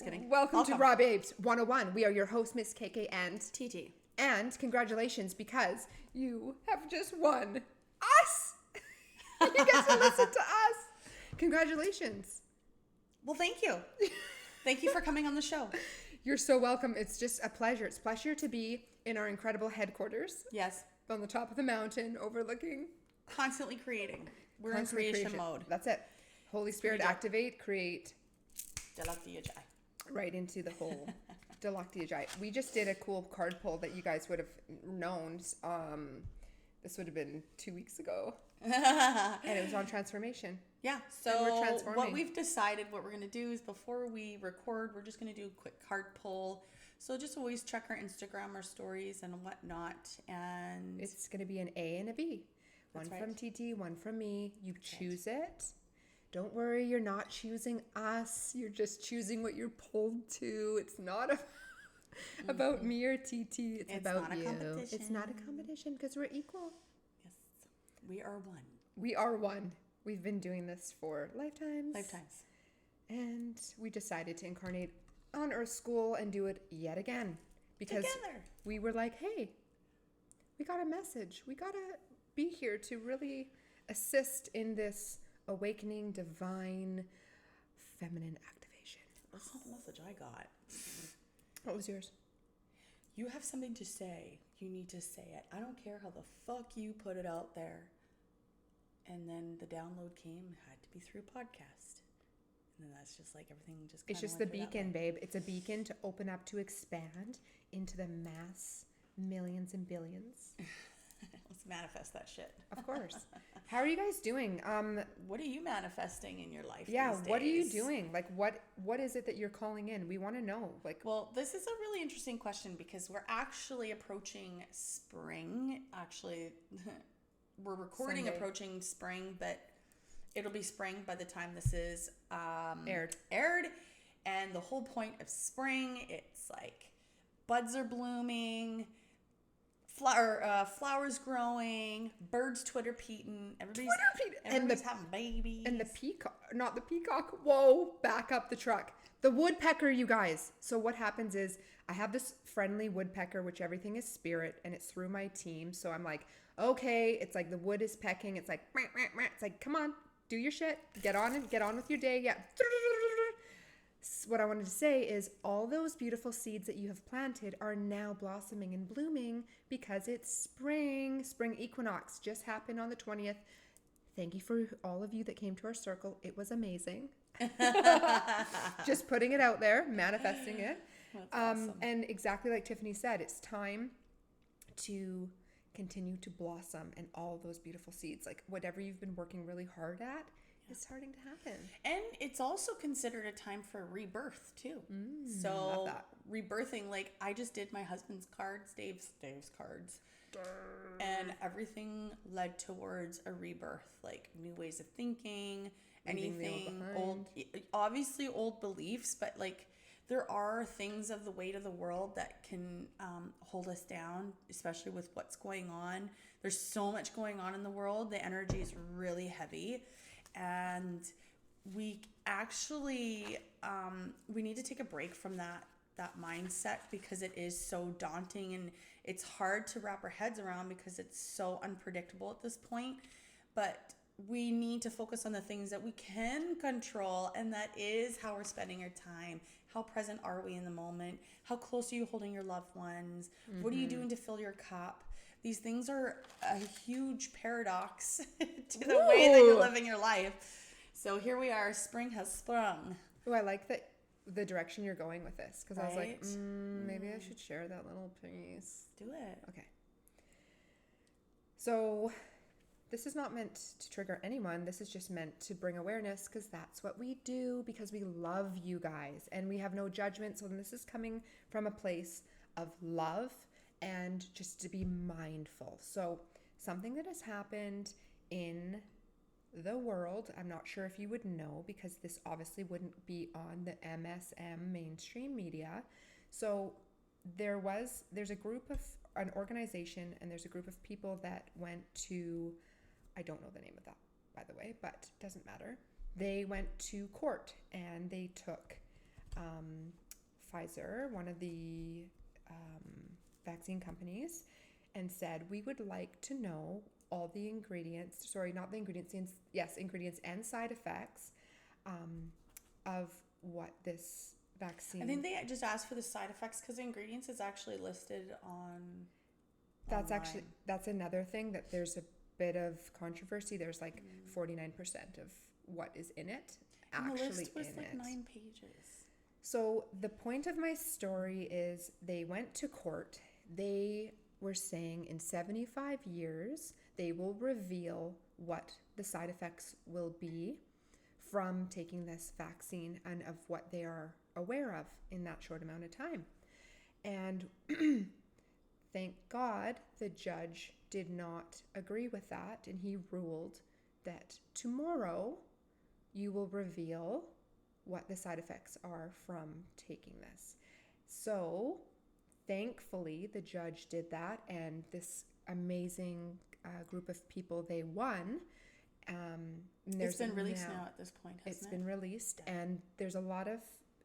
Just kidding. Welcome to Raw Babes 101. We are your hosts, Miss KK and TT. And congratulations, because you have just won us. You get to listen to us. Congratulations. Well, thank you. Thank you for coming on the show. You're so welcome. It's just a pleasure. It's a pleasure to be in our incredible headquarters. Yes. On the top of the mountain, overlooking. Constantly creating. We're in creation mode. That's it. Holy Spirit, activate, create. Right into the whole Deluctiajai. We just did a cool card pull that you guys would have known. This would have been 2 weeks ago. And it was on transformation. Yeah. So what we've decided what we're going to do is before we record, we're just going to do a quick card pull. So just always check our Instagram, our stories and whatnot. And it's going to be an A and a B. One from TT, one from me. You choose it. Don't worry, you're not choosing us. You're just choosing what you're pulled to. It's not about me or TT. It's about you. It's not a competition because we're equal. Yes. We are one. We are one. We've been doing this for lifetimes. Lifetimes. And we decided to incarnate on Earth School and do it yet again. Because we were like, hey, we got a message. We got to be here to really assist in this awakening, divine, feminine activation. That's not the message I got. What was yours? You have something to say. You need to say it. I don't care how the fuck you put it out there. And then the download came, had to be through podcast. And then that's just like everything just it's just the beacon, babe. It's a beacon to open up, to expand into the mass millions and billions. Let's manifest that shit. Of course. How are you guys doing? What are you manifesting in your life? Yeah, these days? What are you doing? Like, what is it that you're calling in? We want to know. Well, this is a really interesting question because we're actually approaching spring. Actually, we're recording Sunday. Approaching spring, but it'll be spring by the time this is aired. And the whole point of spring, it's like buds are blooming. Flowers growing, birds Twitter-peating, everybody's having babies. And the peacock, not the peacock, whoa, back up the truck. The woodpecker, you guys. So what happens is I have this friendly woodpecker, which everything is spirit, and it's through my team. So I'm like, okay, it's like the wood is pecking. It's like, it's like, come on, do your shit. Get on with your day. Yeah. What I wanted to say is all those beautiful seeds that you have planted are now blossoming and blooming because it's spring. Spring equinox just happened on the 20th. Thank you for all of you that came to our circle. It was amazing. Just putting it out there, manifesting it. That's awesome. And exactly like Tiffany said, it's time to continue to blossom and all those beautiful seeds. Like whatever you've been working really hard at, is starting to happen. And it's also considered a time for rebirth too. So love that. Rebirthing, like I just did my husband's cards, Dave's cards. And everything led towards a rebirth, like new ways of thinking, anything old, obviously old beliefs, but like there are things of the weight of the world that can hold us down, especially with what's going on. There's so much going on in the world. The energy is really heavy. And we actually, we need to take a break from that mindset because it is so daunting and it's hard to wrap our heads around because it's so unpredictable at this point. But we need to focus on the things that we can control, and that is how we're spending our time. How present are we in the moment? How close are you holding your loved ones? Mm-hmm. What are you doing to fill your cup? These things are a huge paradox to the way that you're living your life. So here we are. Spring has sprung. Oh, I like the direction you're going with this. Because I was like, maybe I should share that little piece. Do it. Okay. So this is not meant to trigger anyone. This is just meant to bring awareness because that's what we do, because we love you guys. And we have no judgment. So this is coming from a place of love and just to be mindful. So something that has happened in the world, I'm not sure if you would know because this obviously wouldn't be on the MSM mainstream media. So there's a group of an organization and there's a group of people that went to, I don't know the name of that, by the way, but it doesn't matter. They went to court and they took Pfizer, one of the vaccine companies, and said, we would like to know all the ingredients, sorry, not the ingredients, yes, ingredients and side effects of what this vaccine. I think they just asked for the side effects because the ingredients is actually listed on. That's online. actually, that's another thing that there's a bit of controversy. There's like 49% of what is in it actually and the list was in like it. 9 pages. So the point of my story is they went to court. They were saying in 75 years, they will reveal what the side effects will be from taking this vaccine and of what they are aware of in that short amount of time. And thank God the judge did not agree with that, and he ruled that tomorrow you will reveal what the side effects are from taking this. So thankfully the judge did that, and this amazing group of people, they won. It's been released now at this point, hasn't it? It's been released, and there's a lot of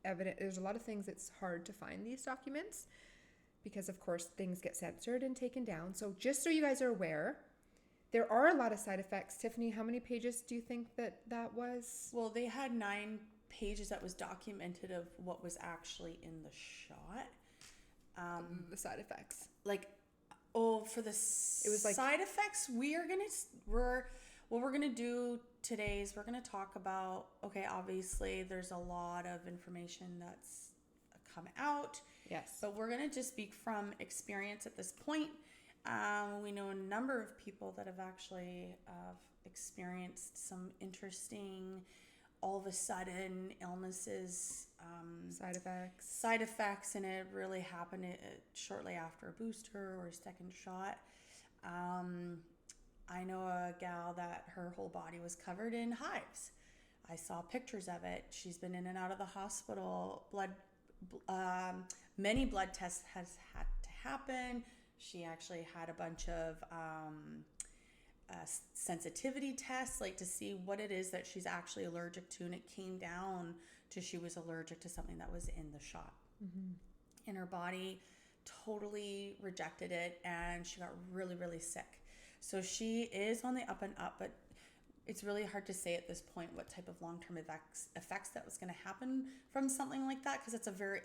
evidence. There's a lot of things it's hard to find these documents because, of course, things get censored and taken down. So just so you guys are aware, there are a lot of side effects. Tiffany, how many pages do you think that was? Well, they had 9 pages that was documented of what was actually in the shot. The side effects. For the side effects, what we're gonna do today is we're gonna talk about, okay, obviously there's a lot of information that's come out. Yes. But we're gonna just speak from experience at this point. We know a number of people that have actually experienced some interesting, all of a sudden illnesses, side effects, and it really happened shortly after a booster or a second shot. I know a gal that her whole body was covered in hives. I saw pictures of it. She's been in and out of the hospital. Many blood tests has had to happen. She actually had a bunch of sensitivity tests, to see what it is that she's actually allergic to, and it came down to she was allergic to something that was in the shot. Mm-hmm. And her body totally rejected it, and she got really, really sick. So she is on the up and up, but it's really hard to say at this point what type of long-term effects that was going to happen from something like that, because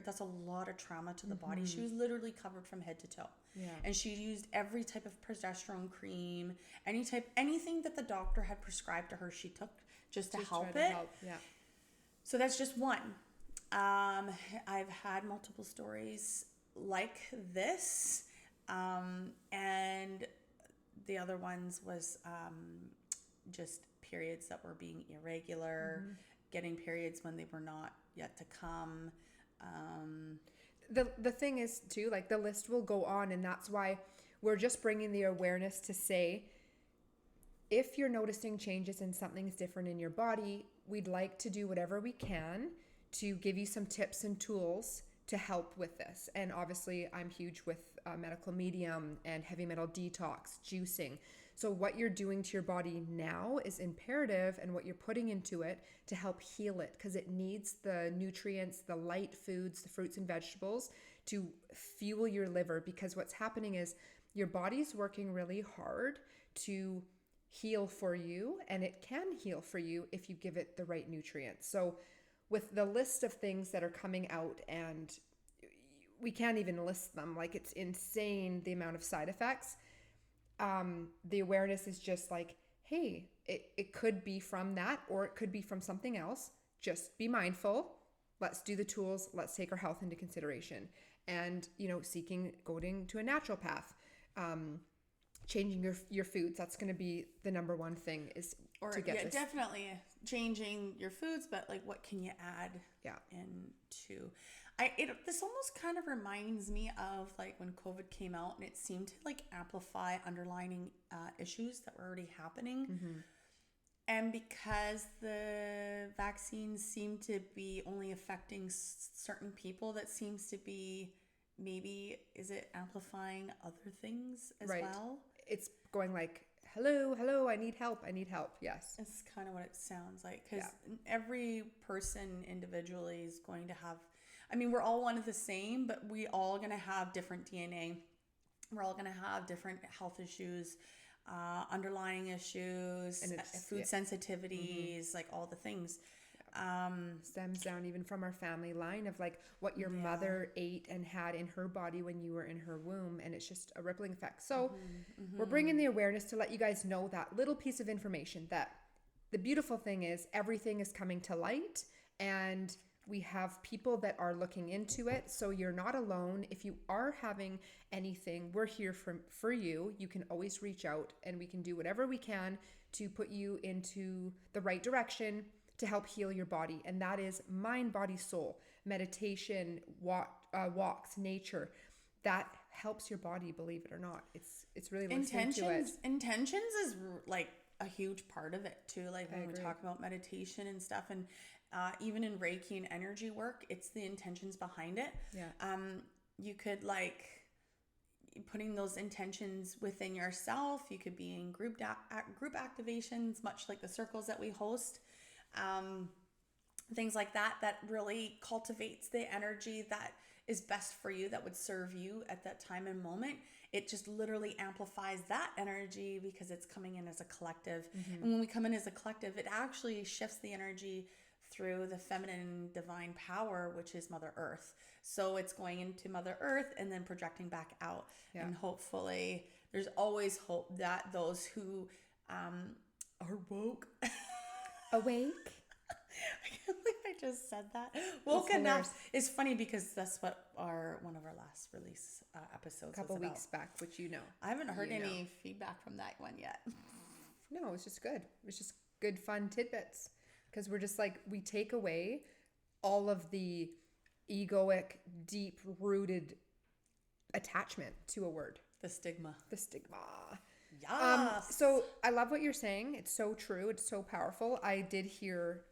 that's a lot of trauma to the body. She was literally covered from head to toe. Yeah. And she used every type of progesterone cream, anything that the doctor had prescribed to her, she took just to help it. Yeah. So that's just one. I've had multiple stories like this, and the other ones was just periods that were being irregular, getting periods when they were not yet to come. The thing is too, the list will go on, and that's why we're just bringing the awareness to say, if you're noticing changes and something's different in your body, we'd like to do whatever we can to give you some tips and tools to help with this. And obviously I'm huge with medical medium and heavy metal detox, juicing. So what you're doing to your body now is imperative, and what you're putting into it to help heal it, because it needs the nutrients, the light foods, the fruits and vegetables to fuel your liver. Because what's happening is your body's working really hard to heal for you, and it can heal for you if you give it the right nutrients. So with the list of things that are coming out, and we can't even list them, it's insane the amount of side effects. The awareness is just hey, it could be from that, or it could be from something else. Just be mindful. Let's do the tools. Let's take our health into consideration. And, going to a naturopath, changing your foods. That's going to be the number one thing to get this. Definitely changing your foods, but what can you add into? This almost kind of reminds me of when COVID came out, and it seemed to amplify underlying issues that were already happening. Mm-hmm. And because the vaccines seem to be only affecting certain people, that seems to be is it amplifying other things as well? It's going hello, I need help. Yes. It's kind of what it sounds like, because every person individually is going to have, I mean, we're all one of the same, but we all going to have different DNA. We're all going to have different health issues, underlying issues, And food sensitivities, like all the things. Stems down even from our family line of like what your mother ate and had in her body when you were in her womb, and it's just a rippling effect. So we're bringing the awareness to let you guys know that little piece of information, that the beautiful thing is everything is coming to light, and we have people that are looking into it. So you're not alone. If you are having anything, we're here for you. You can always reach out, and we can do whatever we can to put you into the right direction to help heal your body. And that is mind, body, soul, meditation, walks, nature. That helps your body, believe it or not. It's really listening to it. Intentions is like a huge part of it too. Like when we talk about meditation and stuff, and even in Reiki and energy work, it's the intentions behind it. Yeah. You could like putting those intentions within yourself. You could be in group activations, much like the circles that we host. Things like that really cultivates the energy that is best for you, that would serve you at that time and moment. It just literally amplifies that energy because it's coming in as a collective. And when we come in as a collective, it actually shifts the energy through the feminine divine power, which is Mother Earth. So it's going into Mother Earth and then projecting back out. Yeah. And hopefully there's always hope that those who are woke awake. I can't believe I just said that. Woke enough is funny because that's what one of our last release episodes a couple was weeks back, which I haven't heard any feedback from that one yet. No, it's just good. It's just good, fun tidbits, because we're just like, we take away all of the egoic, deep-rooted attachment to a word. The stigma. Yeah. So I love what you're saying. It's so true. It's so powerful. I did hear,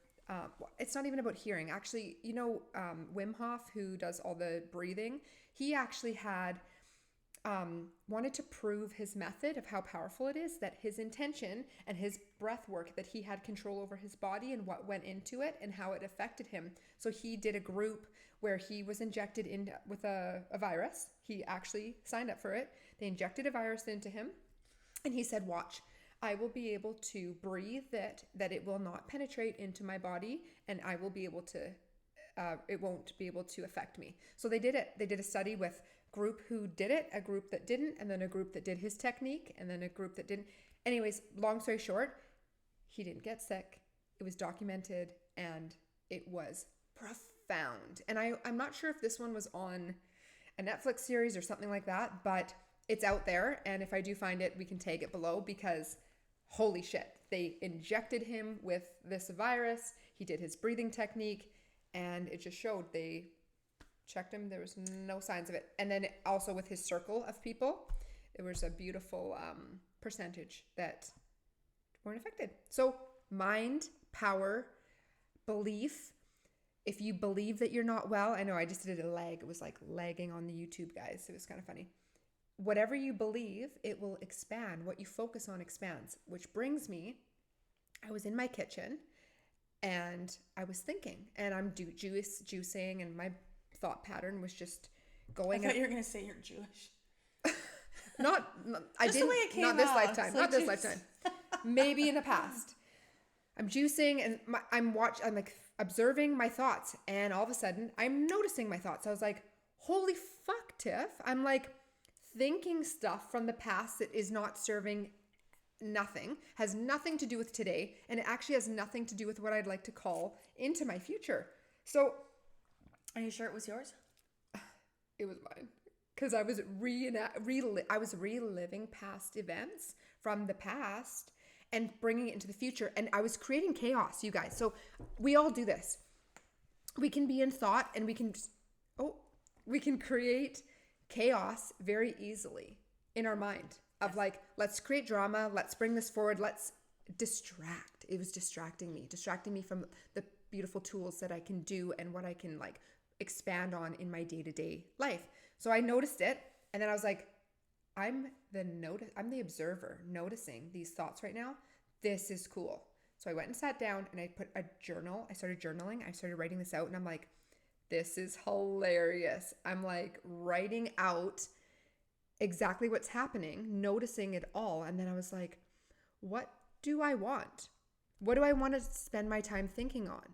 it's not even about hearing. Actually, Wim Hof, who does all the breathing, he actually had wanted to prove his method of how powerful it is, that his intention and his breath work, that he had control over his body and what went into it and how it affected him. So he did a group where he was injected in with a virus. He actually signed up for it. They injected a virus into him. And he said, watch, I will be able to breathe that it will not penetrate into my body, and I will be able to, it won't be able to affect me. So they did it. They did a study with group who did it, a group that didn't, and then a group that did his technique, and then a group that didn't. Anyways, long story short, he didn't get sick. It was documented, and it was profound. And I'm not sure if this one was on a Netflix series or something like that, but it's out there, and if I do find it, we can tag it below, because holy shit, they injected him with this virus. He did his breathing technique, and it just showed. They checked him. There was no signs of it. And then also with his circle of people, there was a beautiful percentage that weren't affected. So mind, power, belief. If you believe that you're not well, I know I just did a lag. It was like lagging on the YouTube, guys. It was kind of funny. Whatever you believe, it will expand. What you focus on expands, which brings me, I was in my kitchen and I was thinking, and I'm juicing, and my thought pattern was just going. I thought you were going to say you're Jewish. I didn't, not this lifetime, not this lifetime. Maybe in the past. I'm juicing, and I'm like observing my thoughts, and all of a sudden I'm noticing my thoughts. I was like, holy fuck, Tiff. I'm like, thinking stuff from the past that is not serving nothing, has nothing to do with today, and it actually has nothing to do with what I'd like to call into my future. So, are you sure it was yours? It was mine, because I was reliving past events from the past and bringing it into the future, and I was creating chaos, you guys. So we all do this. We can be in thought, and we can create chaos very easily in our mind of like, let's create drama, let's bring this forward, let's distract. It was distracting me from the beautiful tools that I can do and what I can like expand on in my day-to-day life. So I noticed it, and then I was like, I'm the observer noticing these thoughts right now. This is cool. So I went and sat down and I put a journal. I started journaling. I started writing this out and I'm like, this is hilarious. I'm like writing out exactly what's happening, noticing it all. And then I was like, what do I want? What do I want to spend my time thinking on?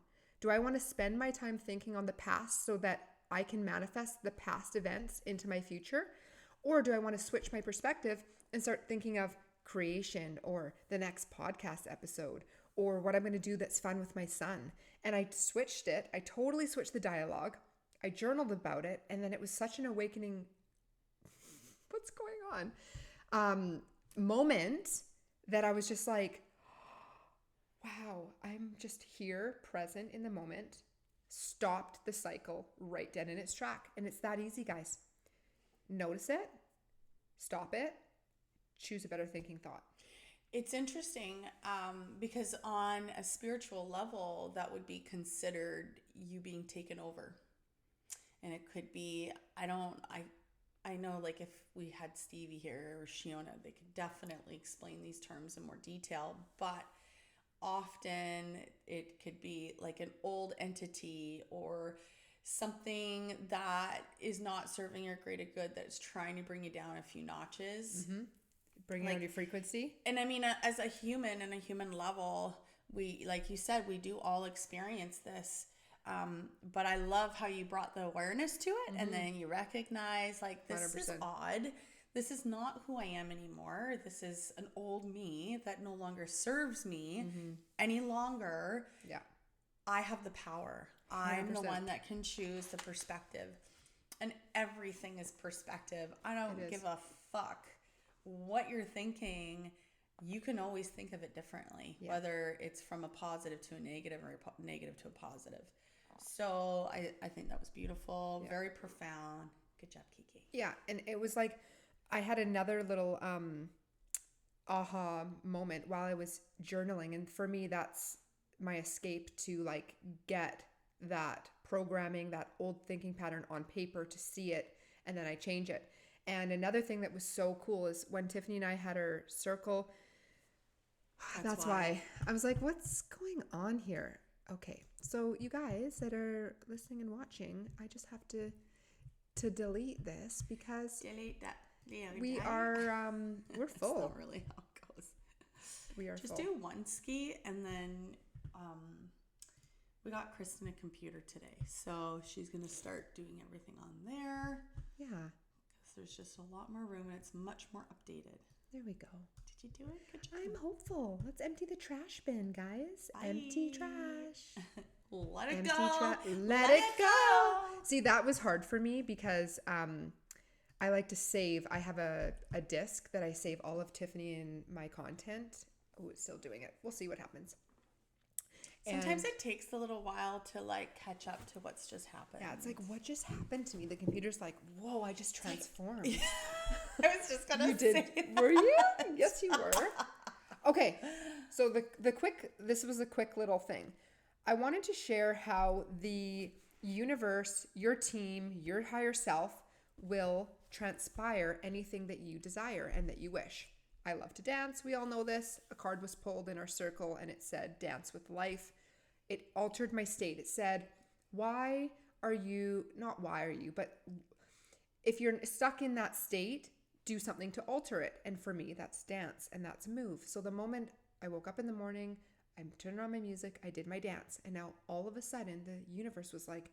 Do I want to spend my time thinking on the past so that I can manifest the past events into my future? Or do I want to switch my perspective and start thinking of creation or the next podcast episode or what I'm going to do that's fun with my son? And I switched it. I totally switched the dialogue. I journaled about it. And then it was such an awakening. What's going on? Moment that I was just like, wow, I'm just here, present in the moment, stopped the cycle right dead in its track. And it's that easy, guys. Notice it, stop it, choose a better thinking thought. It's interesting because on a spiritual level, that would be considered you being taken over. And it could be, I know like if we had Stevie here or Shiona, they could definitely explain these terms in more detail, but often it could be like an old entity or something that is not serving your greater good, that's trying to bring you down a few notches. Mm-hmm. Bringing down your frequency. And I mean, as a human and a human level, we, like you said, we do all experience this. But I love how you brought the awareness to it, and then you recognize like, this 100%. Is odd. This is not who I am anymore. This is an old me that no longer serves me any longer. Yeah. I have the power. 100%. I'm the one that can choose the perspective. And everything is perspective. I don't give a fuck what you're thinking. You can always think of it differently, whether it's from a positive to a negative or a negative to a positive. So I think that was beautiful, very profound. Good job, Kiki. Yeah, and it was like I had another little aha moment while I was journaling, and for me that's my escape to like get that programming, that old thinking pattern on paper, to see it, and then I change it. And another thing that was so cool is when Tiffany and I had our circle, that's why I was like, what's going on here? Okay, so you guys that are listening and watching, I just have to delete this because delete that. We are we're full. That's not really how it goes. We are just full. do one ski, and then we got Kristen a computer today, so she's gonna start doing everything on there. Yeah, because there's just a lot more room and it's much more updated. There we go. Did you do it? Good job. I'm hopeful. Let's empty the trash bin, guys. Bye. Empty trash. Let it go. Let it go. See, that was hard for me because I like to save. I have a disc that I save all of Tiffany and my content. Oh, it's still doing it. We'll see what happens. Sometimes it takes a little while to like catch up to what's just happened. Yeah, it's like, what just happened to me? The computer's like, whoa, I just transformed. I was just gonna You did. Were you? Yes, you were. Okay, so this was a quick little thing. I wanted to share how the universe, your team, your higher self will transpire anything that you desire and that you wish. I love to dance. We all know this. A card was pulled in our circle and it said, dance with life. It altered my state. It said, but if you're stuck in that state, do something to alter it. And for me, that's dance and that's move. So the moment I woke up in the morning, I turned on my music, I did my dance. And now all of a sudden the universe was like,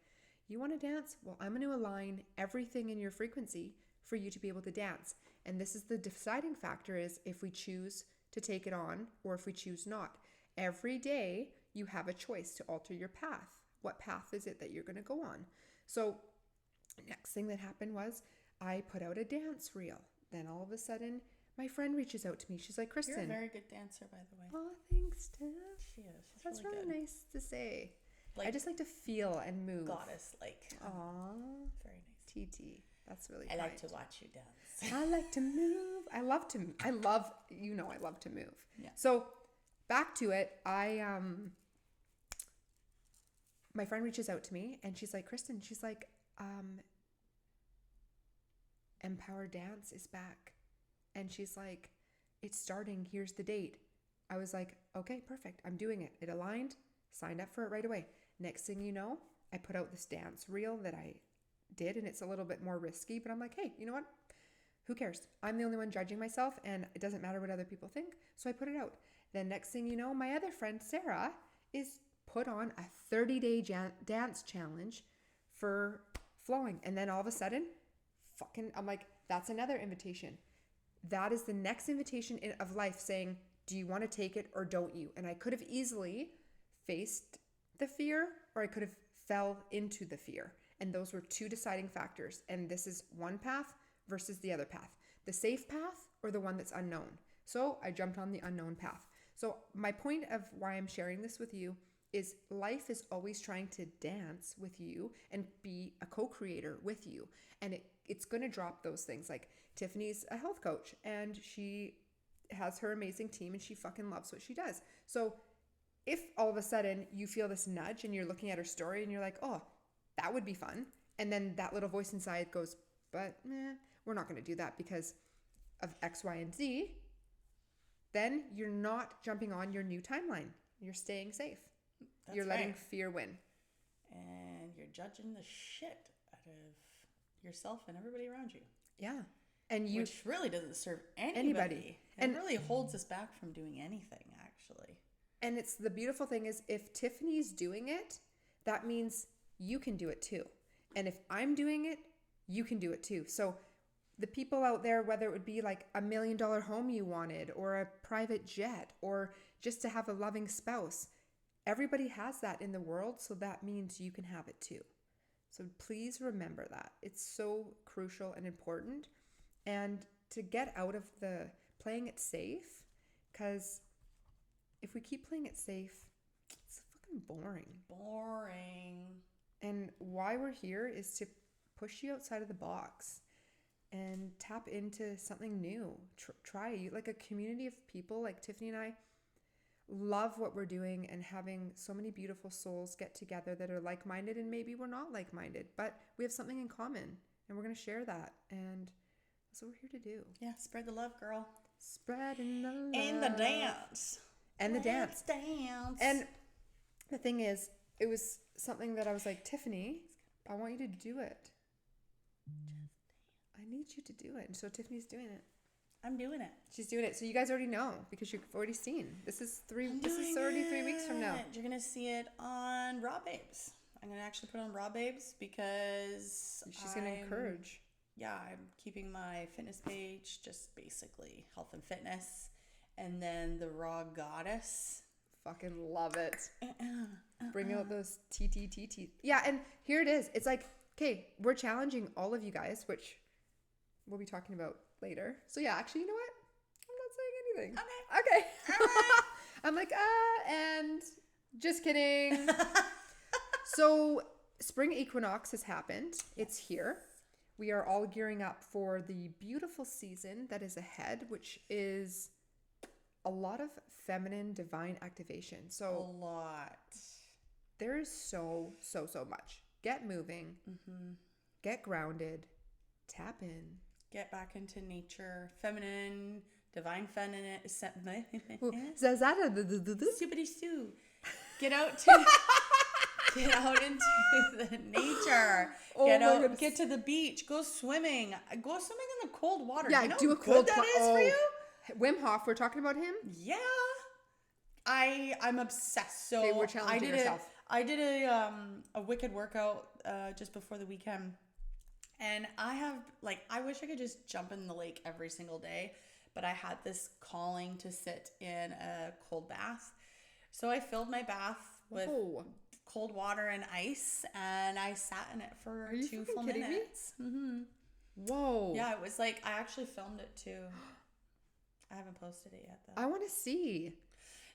you want to dance? Well, I'm going to align everything in your frequency for you to be able to dance. And this is the deciding factor, is if we choose to take it on or if we choose not. Every day you have a choice to alter your path. What path is it that you're going to go on? So next thing that happened was I put out a dance reel. Then all of a sudden my friend reaches out to me. She's like, Kristen. You're a very good dancer, by the way. Oh, thanks, Tiff. She is. That's really nice to say. Like, I just like to feel and move. Goddess-like. Aww. Very nice. TT. That's really I like to watch you dance. I like to move. I love to move. Yeah. So back to it. My friend reaches out to me and she's like, Kristen, she's like, Empower Dance is back. And she's like, it's starting. Here's the date. I was like, okay, perfect. I'm doing it. It aligned, signed up for it right away. Next thing you know, I put out this dance reel that I did, and it's a little bit more risky, but I'm like, hey, you know what? Who cares? I'm the only one judging myself, and it doesn't matter what other people think. So I put it out. Then next thing you know, my other friend, Sarah, is put on a 30-day dance challenge for flowing. And then all of a sudden, I'm like, that's another invitation. That is the next invitation of life saying, do you want to take it or don't you? And I could have easily faced the fear, or I could have fell into the fear. And those were two deciding factors. And this is one path versus the other path. The safe path or the one that's unknown. So I jumped on the unknown path. So my point of why I'm sharing this with you is life is always trying to dance with you and be a co-creator with you. And it's going to drop those things. Like Tiffany's a health coach and she has her amazing team and she fucking loves what she does. So if all of a sudden you feel this nudge and you're looking at her story and you're like, oh, that would be fun. And then that little voice inside goes, but we're not going to do that because of X, Y, and Z. Then you're not jumping on your new timeline. You're staying safe. You're letting fear win. And you're judging the shit out of yourself and everybody around you. Yeah. Which really doesn't serve anybody. And really holds us back from doing anything, actually. And it's the beautiful thing is if Tiffany's doing it, that means you can do it too. And if I'm doing it, you can do it too. So the people out there, whether it would be like $1 million home you wanted or a private jet or just to have a loving spouse, everybody has that in the world. So that means you can have it too. So please remember that. It's so crucial and important. And to get out of the playing it safe, because if we keep playing it safe, it's fucking boring. And why we're here is to push you outside of the box and tap into something new. Try like a community of people like Tiffany and I love what we're doing and having so many beautiful souls get together that are like-minded, and maybe we're not like-minded, but we have something in common and we're going to share that. And that's what we're here to do. Yeah, spread the love, girl. Spreading the love. And the dance. And the Let's dance. dance. And the thing is, it was something that I was like, Tiffany, I want you to do it. I need you to do it. And so Tiffany's doing it. I'm doing it. She's doing it. So you guys already know because you've already seen. This is already 3 weeks from now. You're going to see it on Raw Babes. I'm going to actually put on Raw Babes because she's going to encourage. Yeah, I'm keeping my fitness page just basically health and fitness. And then the Raw Goddess. Fucking love it. Bring out those TTTT. Yeah, and here it is. It's like, okay, we're challenging all of you guys, which we'll be talking about later. So yeah, actually, you know what? I'm not saying anything. Okay. All right. I'm like, and just kidding. So spring equinox has happened. It's here. We are all gearing up for the beautiful season that is ahead, which is a lot of feminine divine activation. So a lot. There is so much. Get moving. Mm-hmm. Get grounded. Tap in. Get back into nature. Feminine, divine feminine. Stupidity Sue. Get out into the nature. Get to the beach. Go swimming. Go swimming in the cold water. Yeah, you know do a how cold good that is for you? Wim Hof, we're talking about him? Yeah. I'm obsessed. So okay, we're challenging yourself. I did a wicked workout just before the weekend. And I wish I could just jump in the lake every single day, but I had this calling to sit in a cold bath. So I filled my bath with cold water and ice, and I sat in it for 2 full minutes. Mm-hmm. Whoa. Yeah, it was like, I actually filmed it too. I haven't posted it yet though. I want to see.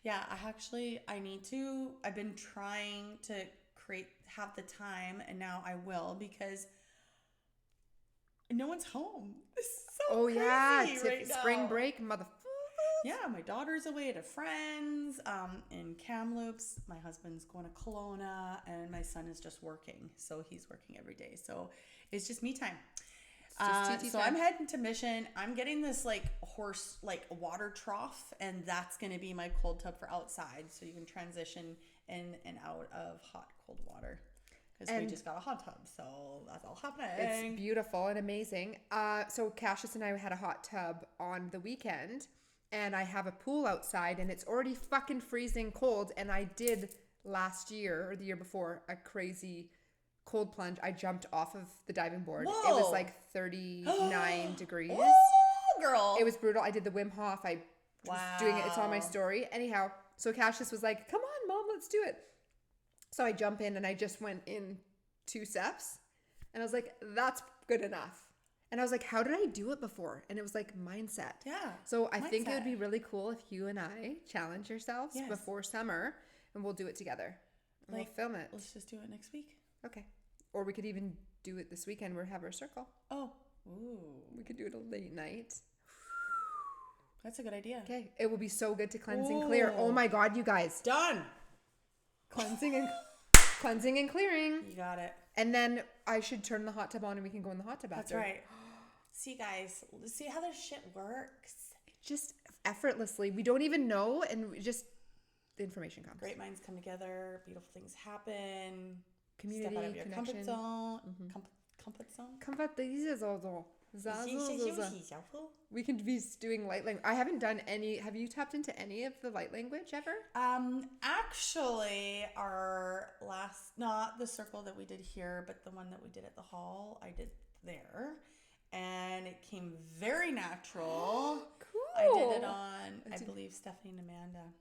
Yeah, I've been trying to have the time, and now I will because no one's home. This is so crazy right now. Spring break, motherfucker. Yeah, my daughter's away at a friend's in Kamloops. My husband's going to Kelowna, and my son is just working. So he's working every day. So it's just me time. Just TT so time. I'm heading to Mission. I'm getting this like horse like water trough, and that's going to be my cold tub for outside, so you can transition in and out of hot cold water. Because we just got a hot tub, so that's all happening. It's beautiful and amazing. So Cassius and I had a hot tub on the weekend, and I have a pool outside, and it's already fucking freezing cold. And I did last year or the year before a crazy cold plunge. I jumped off of the diving board. Whoa. It was like 39 degrees. Oh, girl. It was brutal. I did the Wim Hof. I was doing it. It's on my story. Anyhow, so Cassius was like, "Come on, Mom, let's do it." So I jump in, and I just went in 2 steps, and I was like, "That's good enough." And I was like, "How did I do it before?" And it was like mindset. Yeah. So I think it would be really cool if you and I challenge ourselves before summer, and we'll do it together. We'll film it. Let's just do it next week. Okay. Or we could even do it this weekend. We'll have our circle. Oh. Ooh. We could do it a late night. That's a good idea. Okay. It will be so good to cleanse and clear. Oh my God, you guys. Done. Cleansing and clearing. You got it. And then I should turn the hot tub on, and we can go in the hot tub after. That's right. See, guys, see how this shit works? Just effortlessly. We don't even know, and the information comes. Great minds come together. Beautiful things happen. Community, Step out of your connection. comfort zone. Comfort zone. We can be doing light language. I haven't done any. Have you tapped into any of the light language ever? Actually, our last, not the circle that we did here, but the one that we did at the hall, I did there, and it came very natural. Cool. I did it on, I believe, Stephanie and Amanda.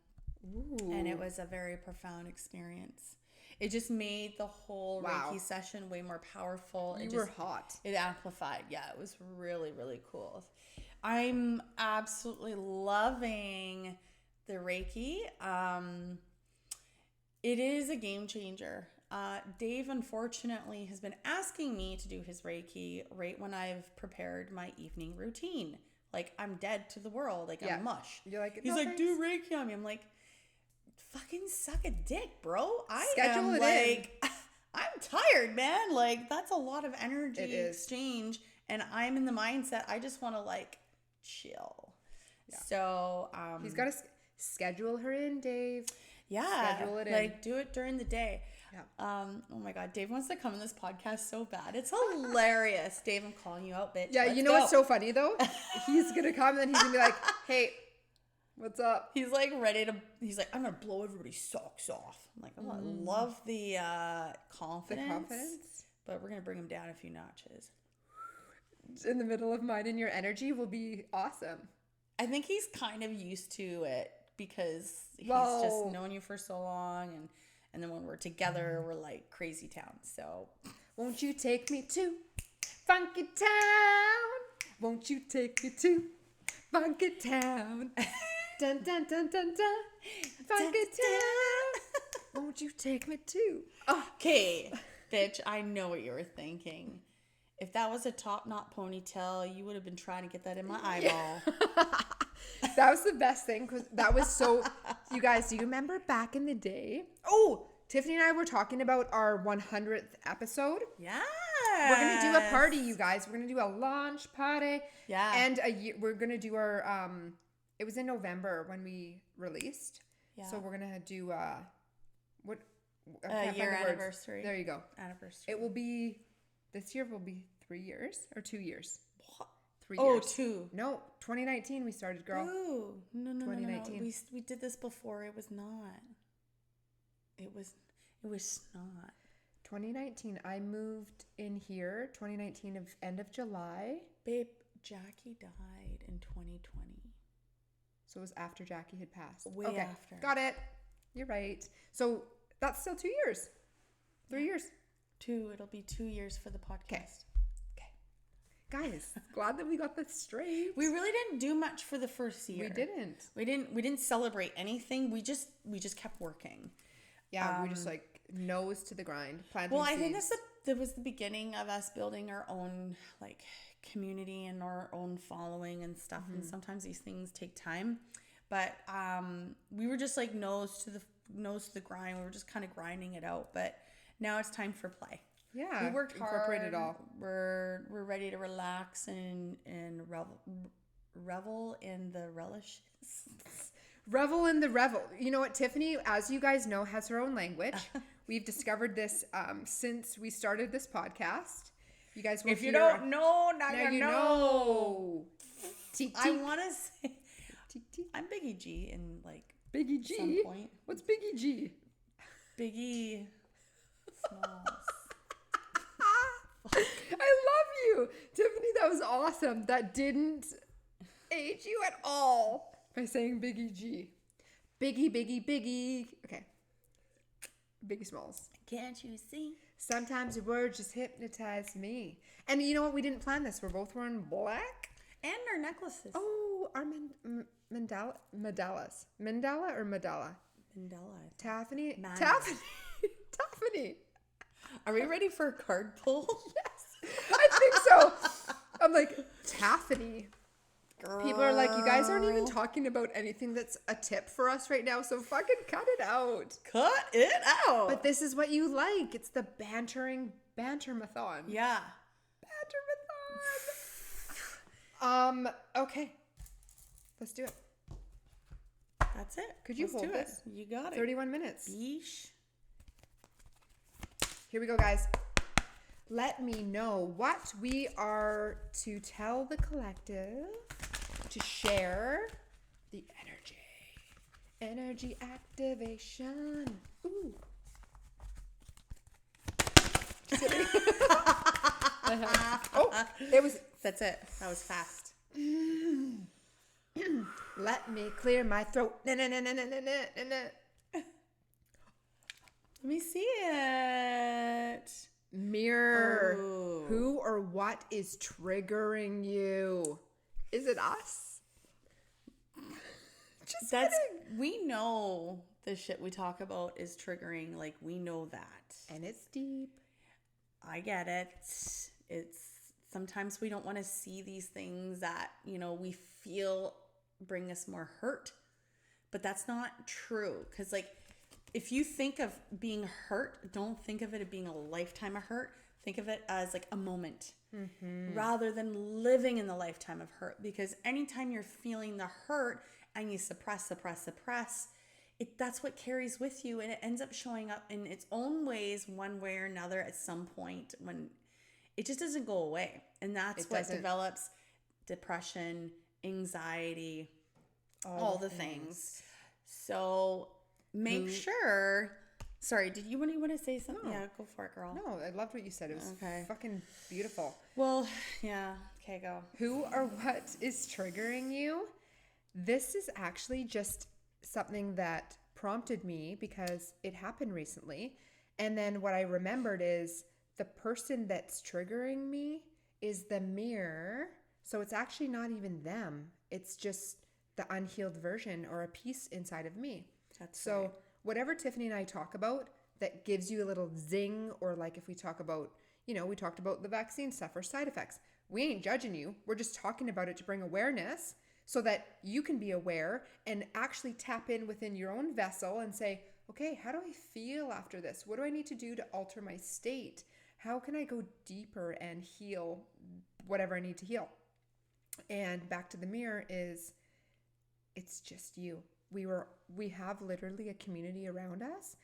Ooh. And it was a very profound experience. It just made the whole Reiki session way more powerful. You were hot. It amplified. Yeah, it was really, really cool. I'm absolutely loving the Reiki. It is a game changer. Dave, unfortunately, has been asking me to do his Reiki right when I've prepared my evening routine. Like, I'm dead to the world. Like, I'm mush. You're like, he's like, do Reiki on me. I'm like, fucking suck a dick, bro. Schedule it in. I'm tired, man. Like, that's a lot of energy exchange, and I'm in the mindset I just want to like chill. Yeah. So he's got to schedule her in, Dave. Yeah, schedule it in. Like, do it during the day. Yeah. Oh my God, Dave wants to come on this podcast so bad. It's hilarious. Dave, I'm calling you out, bitch. Yeah, Let's you know go. what's so funny though? He's gonna come and then he's gonna be like, "Hey, what's up?" He's like ready to. He's like, I'm gonna blow everybody's socks off. I'm like, oh, I love the confidence. But we're gonna bring him down a few notches. In the middle of mine and your energy will be awesome. I think he's kind of used to it because he's just known you for so long, and then when we're together, we're like crazy town. So, won't you take me to Funky Town? Won't you take me to Funky Town? Dun dun dun dun dun. Funky Town. Won't you take me to? Okay, bitch, I know what you were thinking. If that was a top knot ponytail, you would have been trying to get that in my eyeball. That was the best thing because that was so. You guys, do you remember back in the day? Oh, Tiffany and I were talking about our 100th episode. Yeah. We're gonna do a party, you guys. We're gonna do a launch party. Yeah. And we're gonna do our. It was in November when we released. Yeah. So we're gonna do what? Year anniversary. There you go. Anniversary. It will be. This year will be 3 years or 2 years. What? 3 years. Oh, 2. No, 2019 we started, girl. Oh, no. 2019. No. We did this before. It was not. It was not. 2019. I moved in here. 2019 of end of July. Babe, Jackie died in 2020. So it was after Jackie had passed. Way after. Got it. You're right. So that's still 2 years. 3 years. 2. It'll be 2 years for the podcast. Okay. Guys, glad that we got this straight. We really didn't do much for the first year. We didn't celebrate anything. We just kept working. Yeah, we just like nose to the grind. Well, I think that was the beginning of us building our own like community and our own following and stuff. And sometimes these things take time. But we were just like nose to the grind. We were just kind of grinding it out. But now it's time for play. Yeah. We worked hard. Incorporate it all. We're ready to relax and revel in the relishes. Revel in the revel. You know what? Tiffany, as you guys know, has her own language. We've discovered this since we started this podcast. You guys will If you don't know, now you know. I want to say I'm Biggie G in like Biggie G? some point. What's Biggie G? Biggie Smalls. I love you. Tiffany, that was awesome. That didn't age you at all by saying Biggie G. Biggie. Okay. Biggie Smalls. Can't you see? Sometimes your words just hypnotize me. And you know what? We didn't plan this. We're both wearing black. And our necklaces. Oh, our mandala. Mandala or Madala? Mandela. Taffany. Mad. Taffany. Are we ready for a card pull? Yes. I think so. I'm like, Taffany. Girl. People are like, you guys aren't even talking about anything that's a tip for us right now, so fucking cut it out. Cut it out. But this is what you like. It's the bantermathon. Yeah. Bantermathon. Okay. Let's do it. That's it. Could you Let's hold do this? It. You got it. 31 minutes. Yeesh. Here we go, guys. Let me know what we are to tell the collective to share the energy activation. Ooh. Oh, it was. That's it. That was fast. Let me clear my throat. Let me see it. Mirror. Ooh. Who or what is triggering you? Is it us? Just kidding. We know the shit we talk about is triggering. Like, we know that. And it's deep. I get it. It's sometimes we don't want to see these things that, we feel bring us more hurt. But that's not true. Because, like, if you think of being hurt, don't think of it as being a lifetime of hurt. Think of it as like a moment rather than living in the lifetime of hurt. Because anytime you're feeling the hurt and you suppress, that's what carries with you. And it ends up showing up in its own ways, one way or another at some point when it just doesn't go away. And that's what develops depression, anxiety, all the things. So make sure. Sorry, did you want to say something? No. Yeah, go for it, girl. No, I loved what you said. It was fucking beautiful. Well, yeah. Okay, go. Who or what is triggering you? This is actually just something that prompted me because it happened recently. And then what I remembered is the person that's triggering me is the mirror. So it's actually not even them. It's just the unhealed version or a piece inside of me. That's so right. Whatever Tiffany and I talk about that gives you a little zing, or like if we talk about, we talked about the vaccine stuff or side effects. We ain't judging you. We're just talking about it to bring awareness so that you can be aware and actually tap in within your own vessel and say, okay, how do I feel after this? What do I need to do to alter my state? How can I go deeper and heal whatever I need to heal? And back to the mirror is, it's just you. We have literally a community around us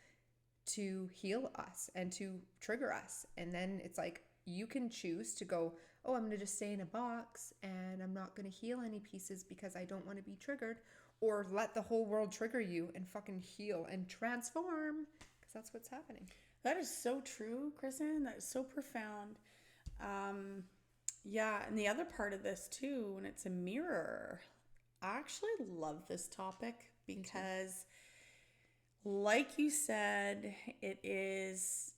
to heal us and to trigger us. And then it's like, you can choose to go, oh, I'm going to just stay in a box and I'm not going to heal any pieces because I don't want to be triggered, or let the whole world trigger you and fucking heal and transform, because that's what's happening. That is so true, Kristen. That is so profound. Yeah, and the other part of this too, when it's a mirror, I actually love this topic because, like you said, it is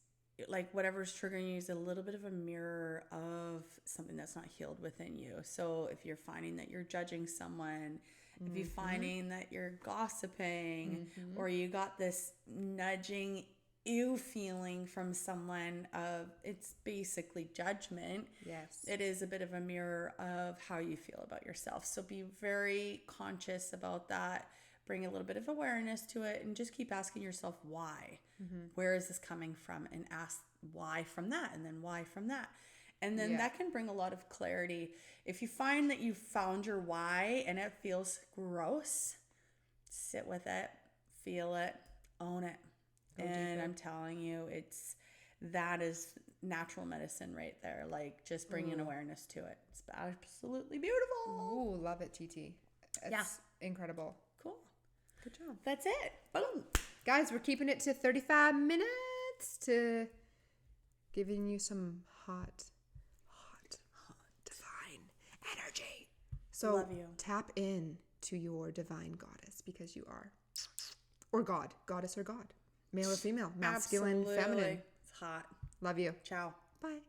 like whatever's triggering you is a little bit of a mirror of something that's not healed within you. So if you're finding that you're judging someone, if you're finding that you're gossiping, or you got this nudging ew feeling from someone of, it's basically judgment. Yes. It is a bit of a mirror of how you feel about yourself. So be very conscious about that. bring a little bit of awareness to it, and just keep asking yourself why. Where is this coming from? And ask why from that, and then why from that. And then that can bring a lot of clarity. If you find that you've found your why and it feels gross, sit with it, feel it, own it. And I'm telling you, that is natural medicine right there. Like, just bringing awareness to it. It's absolutely beautiful. Ooh, love it, TT. It's incredible. Cool. Good job. That's it. Boom. Guys, we're keeping it to 35 minutes to giving you some hot divine energy. So Love you. tap in to your divine goddess, because you are. Or God. Goddess or God. Male or female. Masculine, Absolutely. feminine. It's hot. Love you. Ciao. Bye.